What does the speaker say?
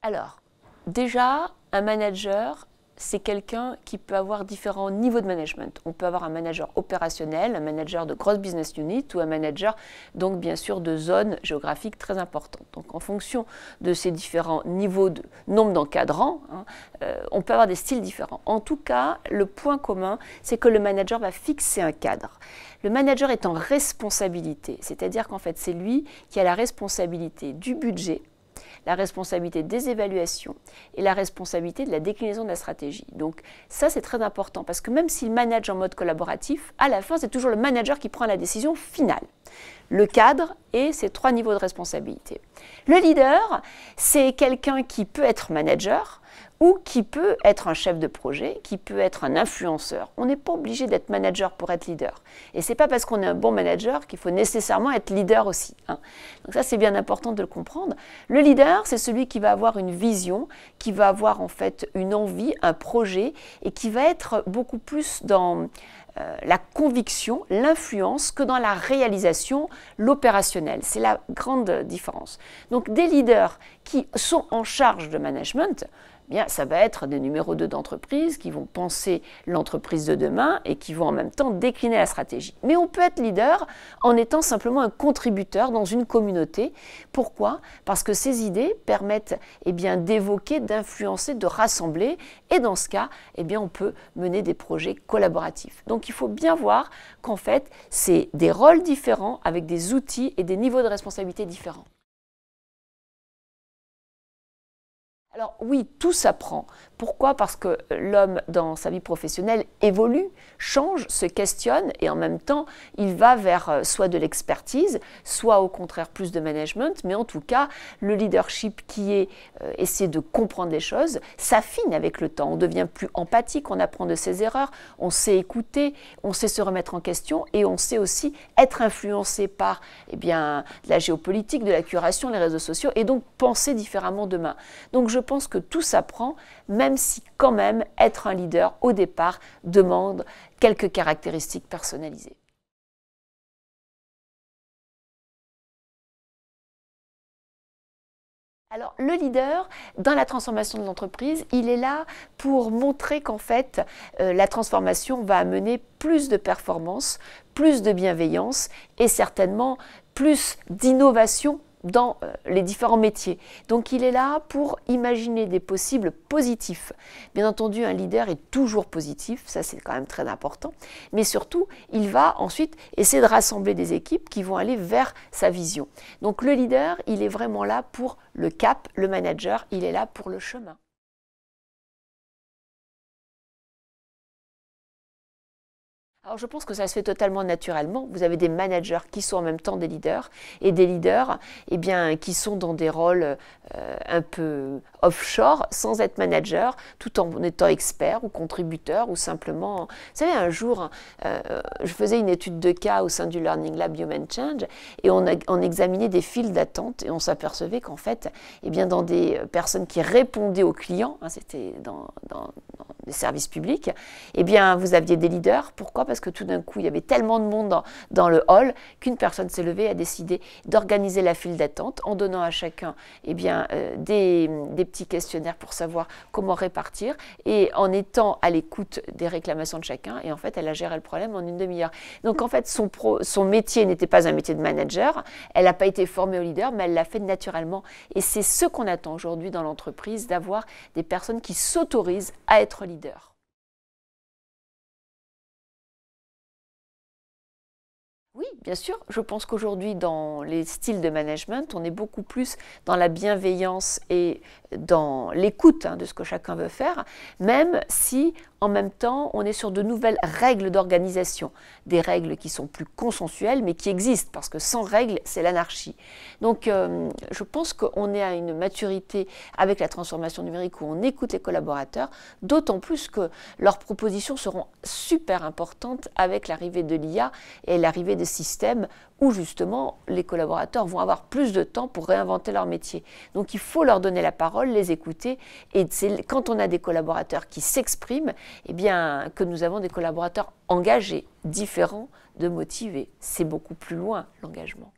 Alors, déjà, un manager, c'est quelqu'un qui peut avoir différents niveaux de management. On peut avoir un manager opérationnel, un manager de grosse business unit ou un manager, donc bien sûr, de zones géographiques très importantes. Donc en fonction de ces différents niveaux de nombre d'encadrants, on peut avoir des styles différents. En tout cas, le point commun, c'est que le manager va fixer un cadre. Le manager est en responsabilité, c'est-à-dire qu'en fait, c'est lui qui a la responsabilité du budget, la responsabilité des évaluations et la responsabilité de la déclinaison de la stratégie. Donc ça, c'est très important parce que même s'il manage en mode collaboratif, à la fin, c'est toujours le manager qui prend la décision finale. Le cadre et ses 3 niveaux de responsabilité. Le leader, c'est quelqu'un qui peut être manager ou qui peut être un chef de projet, qui peut être un influenceur. On n'est pas obligé d'être manager pour être leader. Et ce n'est pas parce qu'on est un bon manager qu'il faut nécessairement être leader aussi. Donc ça, c'est bien important de le comprendre. Le leader, c'est celui qui va avoir une vision, qui va avoir en fait une envie, un projet, et qui va être beaucoup plus dans la conviction, l'influence, que dans la réalisation, l'opérationnel. C'est la grande différence. Donc des leaders qui sont en charge de management, bien, ça va être des numéros 2 d'entreprise qui vont penser l'entreprise de demain et qui vont en même temps décliner la stratégie. Mais on peut être leader en étant simplement un contributeur dans une communauté. Pourquoi? Parce que ces idées permettent d'évoquer, d'influencer, de rassembler. Et dans ce cas, on peut mener des projets collaboratifs. Donc il faut bien voir qu'en fait, c'est des rôles différents avec des outils et des niveaux de responsabilité différents. Alors oui, tout s'apprend. Pourquoi? Parce que l'homme, dans sa vie professionnelle, évolue, change, se questionne et en même temps, il va vers soit de l'expertise, soit au contraire plus de management, mais en tout cas, le leadership qui est essayer de comprendre les choses s'affine avec le temps. On devient plus empathique, on apprend de ses erreurs, on sait écouter, on sait se remettre en question et on sait aussi être influencé par de la géopolitique, de la curation, les réseaux sociaux et donc penser différemment demain. Donc je pense que tout s'apprend, même si quand même être un leader au départ demande quelques caractéristiques personnalisées. Alors, le leader, dans la transformation de l'entreprise, il est là pour montrer qu'en fait, la transformation va amener plus de performance, plus de bienveillance et certainement plus d'innovation dans les différents métiers. Donc il est là pour imaginer des possibles positifs. Bien entendu, un leader est toujours positif, ça c'est quand même très important, mais surtout, il va ensuite essayer de rassembler des équipes qui vont aller vers sa vision. Donc le leader, il est vraiment là pour le cap, le manager, il est là pour le chemin. Alors je pense que ça se fait totalement naturellement. Vous avez des managers qui sont en même temps des leaders et des leaders qui sont dans des rôles un peu offshore sans être manager tout en étant expert ou contributeur ou simplement… Vous savez, un jour, je faisais une étude de cas au sein du Learning Lab Human Change et on examinait des files d'attente et on s'apercevait qu'en fait, dans des personnes qui répondaient aux clients, c'était dans des services publics, vous aviez des leaders. Pourquoi? Parce que tout d'un coup, il y avait tellement de monde dans le hall qu'une personne s'est levée et a décidé d'organiser la file d'attente en donnant à chacun des petits questionnaires pour savoir comment répartir et en étant à l'écoute des réclamations de chacun. Et en fait, elle a géré le problème en une demi-heure. Donc en fait, son métier n'était pas un métier de manager. Elle n'a pas été formée au leader, mais elle l'a fait naturellement. Et c'est ce qu'on attend aujourd'hui dans l'entreprise, d'avoir des personnes qui s'autorisent à être leaders. Oui, bien sûr. Je pense qu'aujourd'hui, dans les styles de management, on est beaucoup plus dans la bienveillance et dans l'écoute de ce que chacun veut faire, même si, en même temps, on est sur de nouvelles règles d'organisation. Des règles qui sont plus consensuelles, mais qui existent, parce que sans règles, c'est l'anarchie. Donc, je pense qu'on est à une maturité avec la transformation numérique où on écoute les collaborateurs, d'autant plus que leurs propositions seront super importantes avec l'arrivée de l'IA et l'arrivée des systèmes où justement les collaborateurs vont avoir plus de temps pour réinventer leur métier. Donc il faut leur donner la parole, les écouter, et c'est quand on a des collaborateurs qui s'expriment, que nous avons des collaborateurs engagés, différents, de motivés. C'est beaucoup plus loin l'engagement.